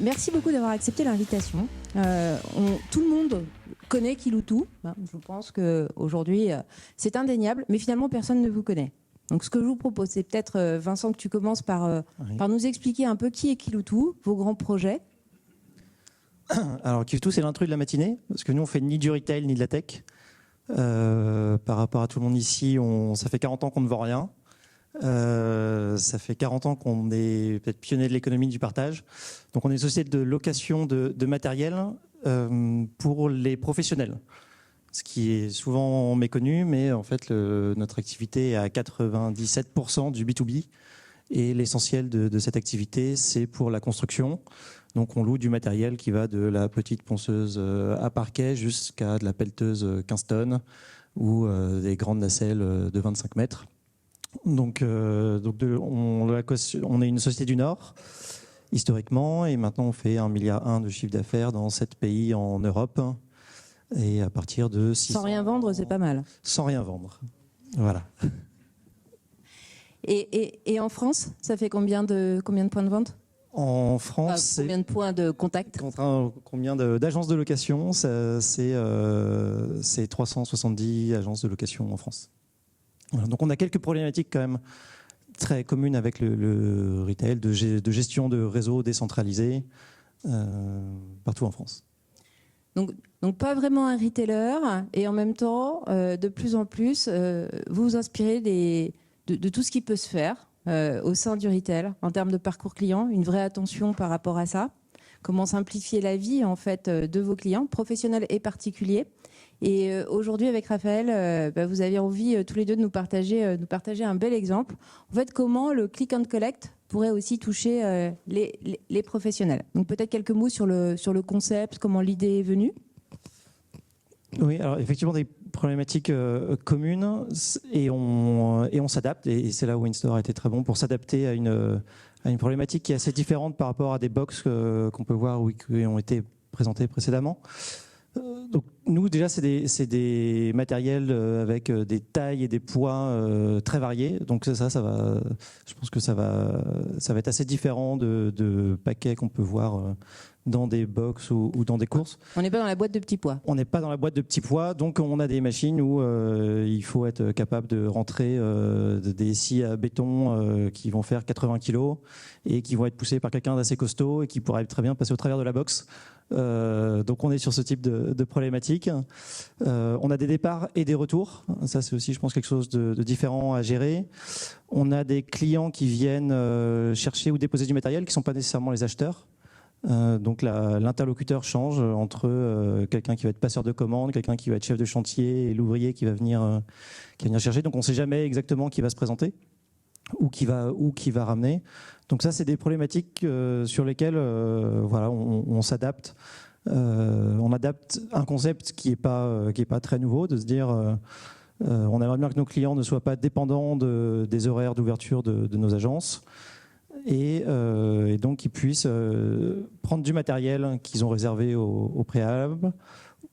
Merci beaucoup d'avoir accepté l'invitation. Tout le monde connaît Kiloutou. Je pense qu'aujourd'hui, c'est indéniable, mais finalement, personne ne vous connaît. Donc, ce que je vous propose, c'est peut-être, Vincent, que tu commences par nous expliquer un peu qui est Kiloutou, vos grands projets. Alors, Kiloutou, c'est l'intrus de la matinée, parce que nous, on fait ni du retail, ni de la tech. Par rapport à tout le monde ici, ça fait 40 ans qu'on ne vend rien. Ça fait 40 ans qu'on est peut-être pionnier de l'économie du partage. Donc, on est une société de location de matériel pour les professionnels. Ce qui est souvent méconnu, mais en fait, notre activité est à 97% du B2B. Et l'essentiel de cette activité, c'est pour la construction. Donc, on loue du matériel qui va de la petite ponceuse à parquet jusqu'à de la pelleteuse 15 tonnes ou des grandes nacelles de 25 mètres. Donc on est une société du Nord, historiquement, et maintenant on fait 1,1 milliard de chiffre d'affaires dans 7 pays en Europe. Et à partir de 600... Sans rien vendre, c'est pas mal. Sans rien vendre, voilà. Et en France, ça fait combien de points de vente ? En France, combien de points de contact ? Combien d'agences de location ? C'est 370 agences de location en France. Voilà. Donc on a quelques problématiques quand même très communes avec le retail, de gestion de réseaux décentralisés partout en France. Donc pas vraiment un retailer, et en même temps, de plus en plus, vous vous inspirez de tout ce qui peut se faire au sein du retail en termes de parcours client, une vraie attention par rapport à ça. Comment simplifier la vie en fait de vos clients, professionnels et particuliers. Et aujourd'hui, avec Raphaël, vous avez envie tous les deux de nous partager un bel exemple. En fait, comment le click and collect pourrait aussi toucher les professionnels. Donc peut-être quelques mots sur le concept, comment l'idée est venue. Oui, alors effectivement des problématiques communes et on s'adapte, et c'est là où InStore a été très bon pour s'adapter à une problématique qui est assez différente par rapport à des box qu'on peut voir ou qui ont été présentés précédemment. Donc nous déjà c'est des matériels avec des tailles et des poids très variés, donc ça va, je pense que ça va être assez différent de paquets qu'on peut voir dans des box ou dans des courses. On n'est pas dans la boîte de petits pois. On n'est pas dans la boîte de petits pois, donc on a des machines où il faut être capable de rentrer des scies à béton qui vont faire 80 kg et qui vont être poussés par quelqu'un d'assez costaud et qui pourrait très bien passer au travers de la box. Donc on est sur ce type de problématique. On a des départs et des retours. Ça c'est aussi, je pense, quelque chose de différent à gérer. On a des clients qui viennent chercher ou déposer du matériel qui ne sont pas nécessairement les acheteurs. Donc l'interlocuteur change entre quelqu'un qui va être passeur de commande, quelqu'un qui va être chef de chantier et l'ouvrier qui va venir chercher. Donc on ne sait jamais exactement qui va se présenter ou qui va ramener. Donc ça, c'est des problématiques sur lesquelles on s'adapte. On adapte un concept qui est pas très nouveau, de se dire on aimerait bien que nos clients ne soient pas dépendants des horaires d'ouverture de nos agences. Et donc qu'ils puissent prendre du matériel qu'ils ont réservé au préalable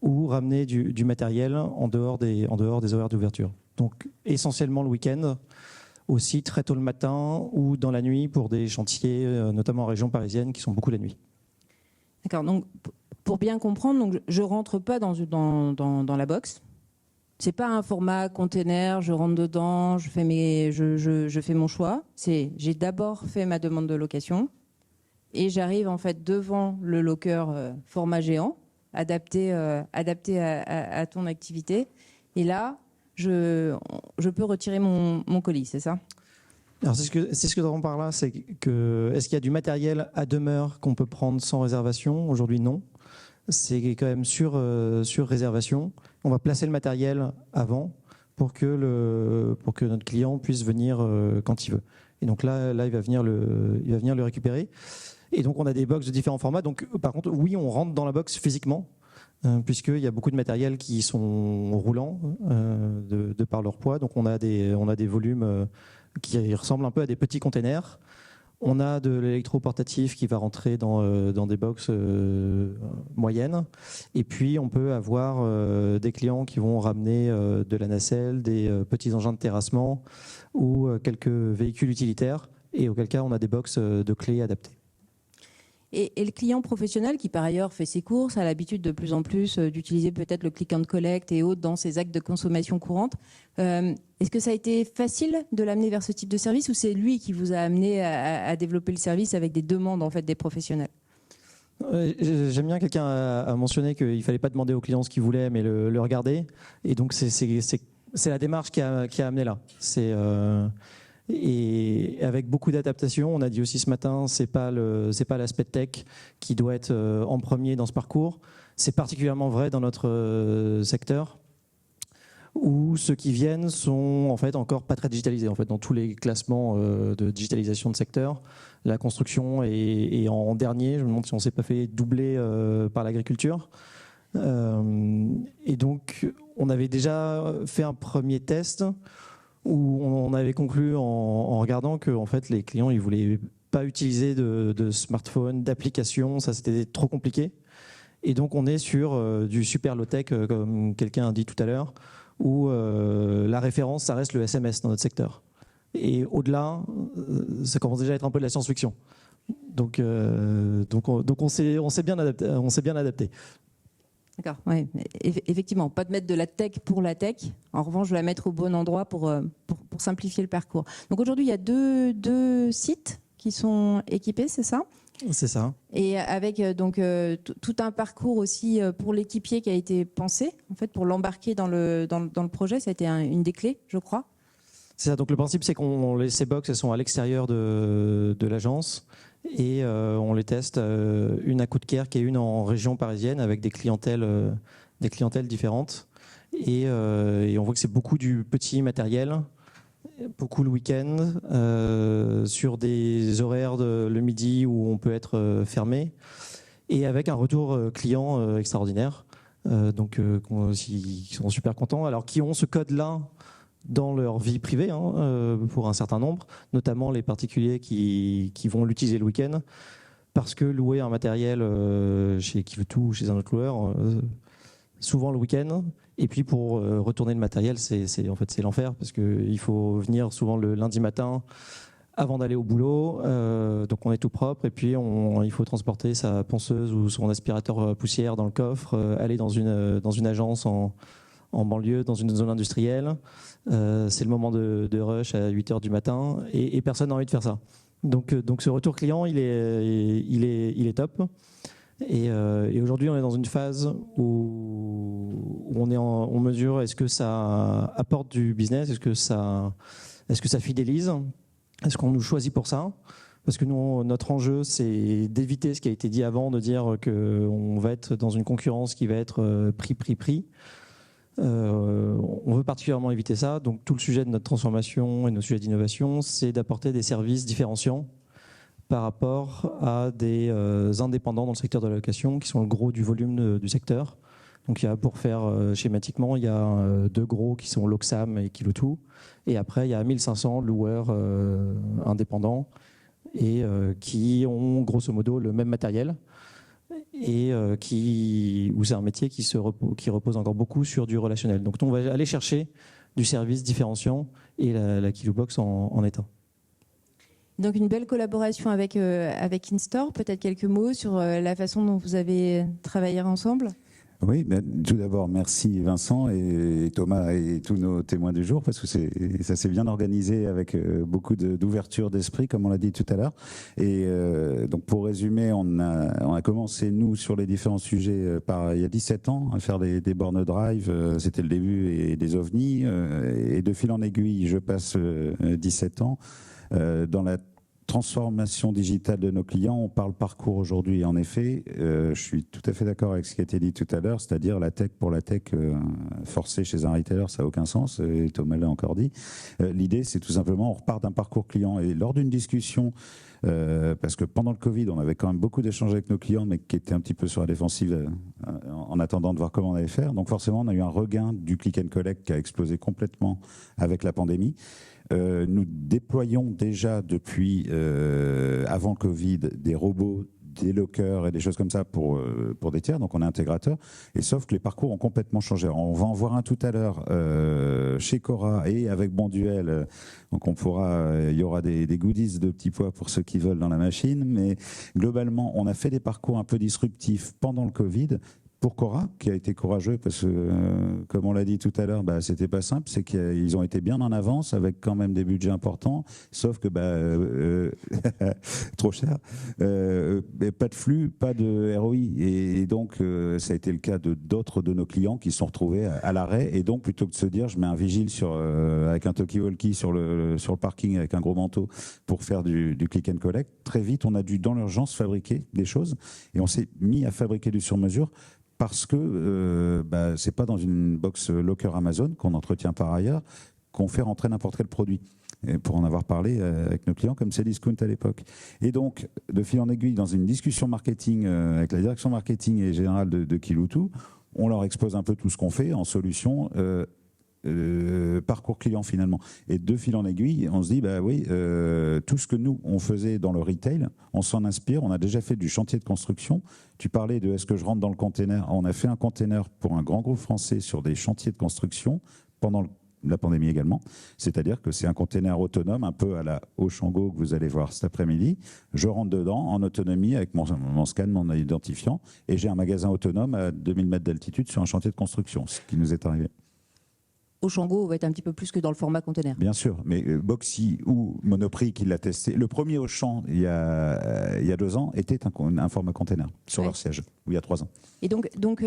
ou ramener du matériel en dehors des horaires d'ouverture. Donc essentiellement le week-end, aussi très tôt le matin ou dans la nuit pour des chantiers, notamment en région parisienne, qui sont beaucoup la nuit. D'accord, donc pour bien comprendre, donc, je ne rentre pas dans la box. C'est pas un format container, je rentre dedans, je fais mon choix. J'ai d'abord fait ma demande de location et j'arrive en fait devant le locker format géant, adapté à ton activité. Et là, je peux retirer mon colis, c'est ça ? Alors c'est ce que j'entends par là, c'est que est-ce qu'il y a du matériel à demeure qu'on peut prendre sans réservation ? Aujourd'hui, non. C'est quand même sur réservation. On va placer le matériel avant pour que notre client puisse venir quand il veut. Et donc là, il va venir le récupérer. Et donc on a des box de différents formats. Donc par contre, oui, on rentre dans la box physiquement, puisqu'il y a beaucoup de matériel qui sont roulants de par leur poids. Donc on a des volumes qui ressemblent un peu à des petits containers. On a de l'électroportatif qui va rentrer dans des box moyennes. Et puis, on peut avoir des clients qui vont ramener de la nacelle, des petits engins de terrassement ou quelques véhicules utilitaires. et auquel cas on a des box de clés adaptées. Et le client professionnel qui par ailleurs fait ses courses, a l'habitude de plus en plus d'utiliser peut-être le click and collect et autres dans ses actes de consommation courante, est-ce que ça a été facile de l'amener vers ce type de service ou c'est lui qui vous a amené à développer le service avec des demandes en fait des professionnels? J'aime bien, quelqu'un a mentionné qu'il ne fallait pas demander aux clients ce qu'ils voulaient mais le regarder, et donc c'est la démarche qui a amené là. Et avec beaucoup d'adaptation, on a dit aussi ce matin, c'est pas l'aspect tech qui doit être en premier dans ce parcours. C'est particulièrement vrai dans notre secteur, où ceux qui viennent sont en fait encore pas très digitalisés. En fait, dans tous les classements de digitalisation de secteur, la construction est en dernier. Je me demande si on s'est pas fait doubler par l'agriculture. Et donc, on avait déjà fait un premier test où on avait conclu en regardant que en fait, les clients ils voulaient pas utiliser de smartphone, d'application, ça c'était trop compliqué. Et donc on est sur du super low-tech, comme quelqu'un a dit tout à l'heure, où la référence, ça reste le SMS dans notre secteur. Et au-delà, ça commence déjà à être un peu de la science-fiction. Donc on s'est bien adapté. D'accord, oui. Effectivement, pas de mettre de la tech pour la tech. En revanche, de la mettre au bon endroit pour simplifier le parcours. Donc aujourd'hui, il y a deux sites qui sont équipés, c'est ça ? C'est ça. Et avec donc tout un parcours aussi pour l'équipier qui a été pensé, en fait, pour l'embarquer dans le projet. Ça a été une des clés, je crois. C'est ça. Donc le principe, c'est ces box, elles sont à l'extérieur de l'agence. Et on les teste, une à Coudekerque et une en région parisienne, avec des clientèles différentes. Et on voit que c'est beaucoup du petit matériel, beaucoup le week-end, sur des horaires le midi où on peut être fermé, et avec un retour client extraordinaire. Qui sont super contents, alors qui ont ce code-là dans leur vie privée, pour un certain nombre, notamment les particuliers qui vont l'utiliser le week-end, parce que louer un matériel chez Qui veut tout ou chez un autre loueur, souvent le week-end, et puis pour retourner le matériel, c'est l'enfer, parce qu'il faut venir souvent le lundi matin avant d'aller au boulot, donc on est tout propre, et puis il faut transporter sa ponceuse ou son aspirateur poussière dans le coffre, aller dans une agence en banlieue, dans une zone industrielle. C'est le moment de rush à 8h du matin, et personne n'a envie de faire ça. Donc ce retour client, il est top. Et aujourd'hui, on est dans une phase où on mesure, est-ce que ça apporte du business, est-ce que ça fidélise, est-ce qu'on nous choisit pour ça ? Parce que nous, notre enjeu, c'est d'éviter ce qui a été dit avant, de dire qu'on va être dans une concurrence qui va être prix. On veut particulièrement éviter ça. Donc tout le sujet de notre transformation et nos sujets d'innovation, c'est d'apporter des services différenciants par rapport à des indépendants dans le secteur de la location, qui sont le gros du volume du secteur. Donc il y a, pour faire schématiquement, il y a deux gros qui sont l'Oxam et Kilotou, et après il y a 1500 loueurs indépendants et qui ont grosso modo le même matériel, et où c'est un métier qui repose encore beaucoup sur du relationnel. Donc on va aller chercher du service différenciant, et la Kilobox en est un. Donc une belle collaboration avec InStore. Peut-être quelques mots sur la façon dont vous avez travaillé ensemble. Oui, ben, tout d'abord, merci Vincent et Thomas et tous nos témoins du jour, parce que ça s'est bien organisé avec beaucoup d'ouverture d'esprit, comme on l'a dit tout à l'heure. Et donc, pour résumer, on a commencé, nous, sur les différents sujets, il y a 17 ans, à faire des bornes drive. C'était le début, et des ovnis. Et de fil en aiguille, je passe 17 ans dans la transformation digitale de nos clients. On parle parcours aujourd'hui. En effet, je suis tout à fait d'accord avec ce qui a été dit tout à l'heure, c'est-à-dire la tech pour la tech, forcée chez un retailer, ça n'a aucun sens, et Thomas l'a encore dit. L'idée, c'est tout simplement, on repart d'un parcours client, et lors d'une discussion, parce que pendant le Covid, on avait quand même beaucoup d'échanges avec nos clients, mais qui étaient un petit peu sur la défensive en attendant de voir comment on allait faire. Donc forcément, on a eu un regain du click and collect qui a explosé complètement avec la pandémie. Nous déployons déjà depuis avant le Covid des robots des lockers et des choses comme ça pour des tiers, donc on est intégrateur. Et sauf que les parcours ont complètement changé. Alors, on va en voir un tout à l'heure chez Cora et avec Bonduel. Donc il y aura des goodies de petits pois pour ceux qui veulent dans la machine. Mais globalement, on a fait des parcours un peu disruptifs pendant le Covid. Pour Cora, qui a été courageux, parce que, comme on l'a dit tout à l'heure, c'était pas simple, c'est qu'ils ont été bien en avance, avec quand même des budgets importants, sauf que trop cher, pas de flux, pas de ROI. Et donc, ça a été le cas de d'autres de nos clients qui se sont retrouvés à l'arrêt. Et donc, plutôt que de se dire, je mets un vigile avec un talkie-walkie sur le parking avec un gros manteau pour faire du click and collect, très vite, on a dû, dans l'urgence, fabriquer des choses. Et on s'est mis à fabriquer du sur-mesure. Parce que c'est pas dans une box locker Amazon qu'on entretient par ailleurs qu'on fait rentrer n'importe quel produit. Et pour en avoir parlé avec nos clients comme Cdiscount à l'époque. Et donc, de fil en aiguille, dans une discussion marketing avec la direction marketing et générale de Kiloutou, on leur expose un peu tout ce qu'on fait en solution parcours client finalement. Et de fil en aiguille, on se dit, tout ce que nous, on faisait dans le retail, on s'en inspire. On a déjà fait du chantier de construction. Tu parlais de est-ce que je rentre dans le container. On a fait un container pour un grand groupe français sur des chantiers de construction pendant la pandémie également. C'est-à-dire que c'est un container autonome, un peu à la Auchan-Go que vous allez voir cet après-midi. Je rentre dedans en autonomie avec mon scan, mon identifiant, et j'ai un magasin autonome à 2000 mètres d'altitude sur un chantier de construction, ce qui nous est arrivé. Auchan-Go va être un petit peu plus que dans le format container. Bien sûr, mais Boxy ou Monoprix qui l'a testé, le premier Auchan il y a 2 ans était un format container sur leur siège, ou il y a 3 ans. Et donc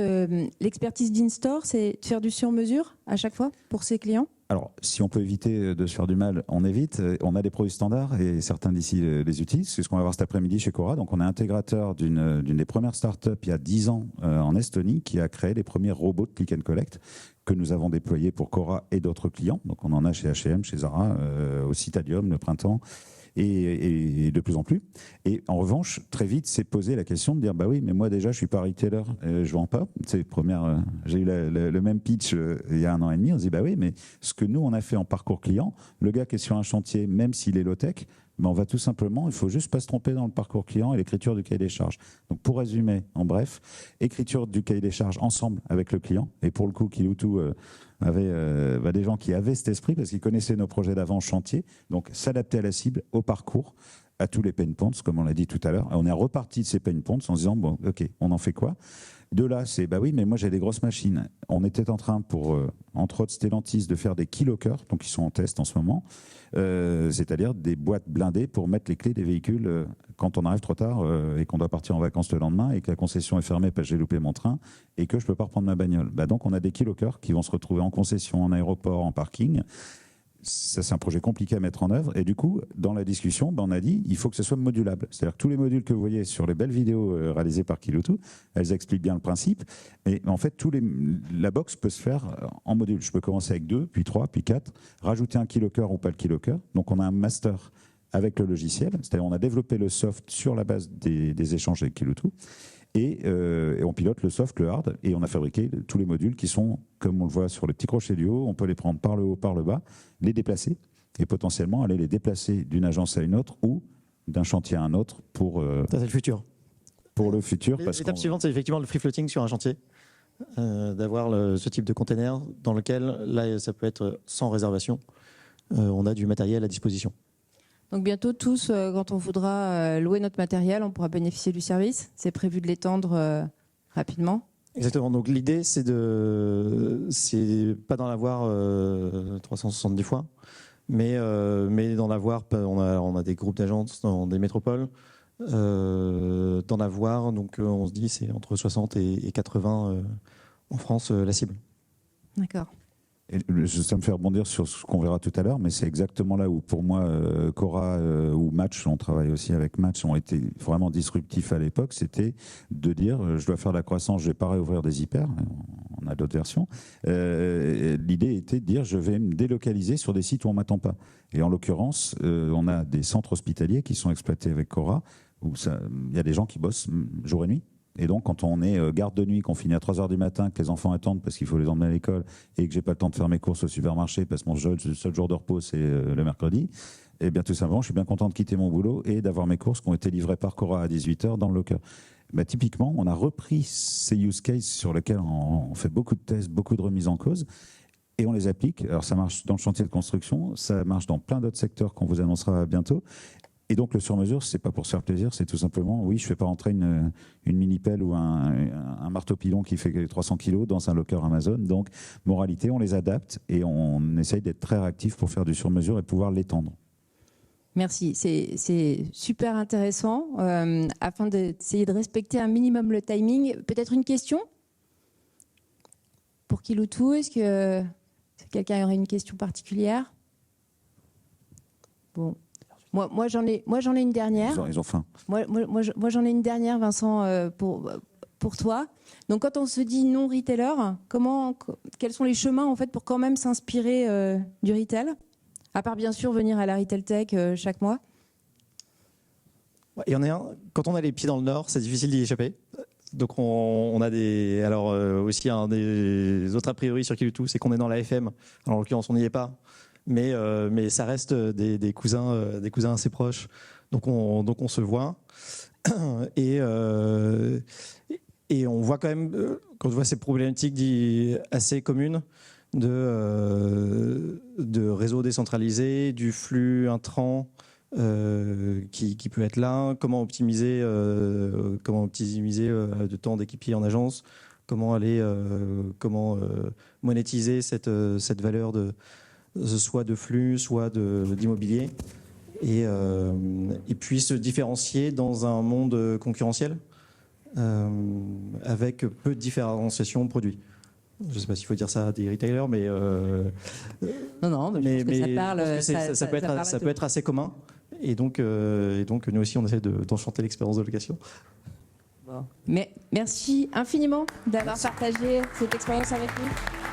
l'expertise d'InStore, c'est de faire du sur-mesure à chaque fois pour ses clients ? Alors, si on peut éviter de se faire du mal, on évite. On a des produits standards et certains d'ici les utilisent. C'est ce qu'on va voir cet après-midi chez Cora. Donc, on est intégrateur d'une des premières startups il y a 10 ans en Estonie qui a créé les premiers robots de click and collect que nous avons déployés pour Cora et d'autres clients. Donc, on en a chez H&M, chez Zara, au Citadium, le printemps. Et de plus en plus. Et en revanche, très vite, s'est posé la question de dire oui, mais moi déjà, je suis pas retailer, je vends pas. C'est j'ai eu le même pitch il y a 1 an et demi. On se dit oui, mais ce que nous on a fait en parcours client, le gars qui est sur un chantier, même s'il est low-tech, on va tout simplement, il faut juste pas se tromper dans le parcours client et l'écriture du cahier des charges. Donc pour résumer, en bref, écriture du cahier des charges ensemble avec le client. Et pour le coup, Kiloutou avait des gens qui avaient cet esprit parce qu'ils connaissaient nos projets d'avant chantier. Donc s'adapter à la cible, au parcours, à tous les pain points, comme on l'a dit tout à l'heure. On est reparti de ces pain points en se disant ok, on en fait quoi ? De là, c'est oui, mais moi j'ai des grosses machines. On était en train pour, entre autres Stellantis, de faire des keylockers, donc ils sont en test en ce moment, c'est-à-dire des boîtes blindées pour mettre les clés des véhicules quand on arrive trop tard et qu'on doit partir en vacances le lendemain et que la concession est fermée parce que j'ai loupé mon train et que je ne peux pas reprendre ma bagnole. Donc on a des keylockers qui vont se retrouver en concession, en aéroport, en parking. Ça, c'est un projet compliqué à mettre en œuvre. Et du coup, dans la discussion, on a dit il faut que ce soit modulable. C'est-à-dire que tous les modules que vous voyez sur les belles vidéos réalisées par Kiloutou, elles expliquent bien le principe. Et en fait, la box peut se faire en module. Je peux commencer avec 2, puis 3, puis 4, rajouter un keylocker ou pas le keylocker. Donc, on a un master avec le logiciel. C'est-à-dire on a développé le soft sur la base des échanges avec Kiloutou. Et on pilote le soft, le hard, et on a fabriqué tous les modules qui sont, comme on le voit sur le petit crochet du haut, on peut les prendre par le haut, par le bas, les déplacer, et potentiellement aller les déplacer d'une agence à une autre ou d'un chantier à un autre pour... Ça, c'est le futur. Pour le futur. L'étape suivante, c'est effectivement le free floating sur un chantier. D'avoir ce type de container dans lequel, là, ça peut être sans réservation. On a du matériel à disposition. Donc bientôt tous, quand on voudra louer notre matériel, on pourra bénéficier du service. C'est prévu de l'étendre rapidement. Exactement. Donc l'idée, c'est pas d'en avoir 370 fois, mais d'en avoir. On a des groupes d'agences dans des métropoles. D'en avoir. Donc on se dit c'est entre 60 et 80 en France la cible. D'accord. Ça me fait rebondir sur ce qu'on verra tout à l'heure, mais c'est exactement là où, pour moi, Cora ou Match, on travaille aussi avec Match, ont été vraiment disruptifs à l'époque. C'était de dire, je dois faire de la croissance, je ne vais pas réouvrir des hyper, on a d'autres versions. L'idée était de dire, je vais me délocaliser sur des sites où on ne m'attend pas. Et en l'occurrence, on a des centres hospitaliers qui sont exploités avec Cora, où il y a des gens qui bossent jour et nuit. Et donc, quand on est garde de nuit, qu'on finit à 3h du matin, que les enfants attendent parce qu'il faut les emmener à l'école et que j'ai pas le temps de faire mes courses au supermarché parce que mon seul jour de repos, c'est le mercredi, eh bien, tout simplement, je suis bien content de quitter mon boulot et d'avoir mes courses qui ont été livrées par Cora à 18h dans le locker. Bah, typiquement, on a repris ces use cases sur lesquels on fait beaucoup de tests, beaucoup de remises en cause. Et on les applique. Alors, ça marche dans le chantier de construction, ça marche dans plein d'autres secteurs qu'on vous annoncera bientôt. Et donc, le sur-mesure, c'est pas pour se faire plaisir, c'est tout simplement, oui, je fais pas rentrer une mini-pelle ou un marteau-pilon qui fait 300 kilos dans un locker Amazon. Donc, moralité, on les adapte et on essaye d'être très réactif pour faire du sur-mesure et pouvoir l'étendre. Merci, c'est super intéressant. Afin d'essayer de respecter un minimum le timing, peut-être une question pour Kiloutou, est-ce que quelqu'un aurait une question particulière? Bon, moi j'en ai une dernière. Ils ont faim. Moi j'en ai une dernière, Vincent, pour toi. Donc quand on se dit non retailer, quels sont les chemins en fait pour quand même s'inspirer du retail? À part bien sûr venir à la Retail Tech chaque mois. Il y en a un, quand on a les pieds dans le Nord, c'est difficile d'y échapper. Donc on a des... Alors aussi un des autres a priori sur Kiloutou, c'est qu'on est dans la FM. Alors, en l'occurrence, on n'y est pas. Mais ça reste des cousins assez proches. Donc on se voit. Et on voit quand même, quand on voit ces problématiques assez communes, de réseaux décentralisés, du flux intrant qui peut être là, comment optimiser le temps d'équipier en agence, comment monétiser cette valeur soit de flux, soit d'immobilier, et puis se différencier dans un monde concurrentiel avec peu de différenciation produit. Je ne sais pas s'il faut dire ça à des retailers, mais non, mais je pense que ça parle. Ça peut être assez commun. Et donc nous aussi, on essaie d'enchanter l'expérience de location. Bon. Mais merci infiniment d'avoir partagé cette expérience avec nous.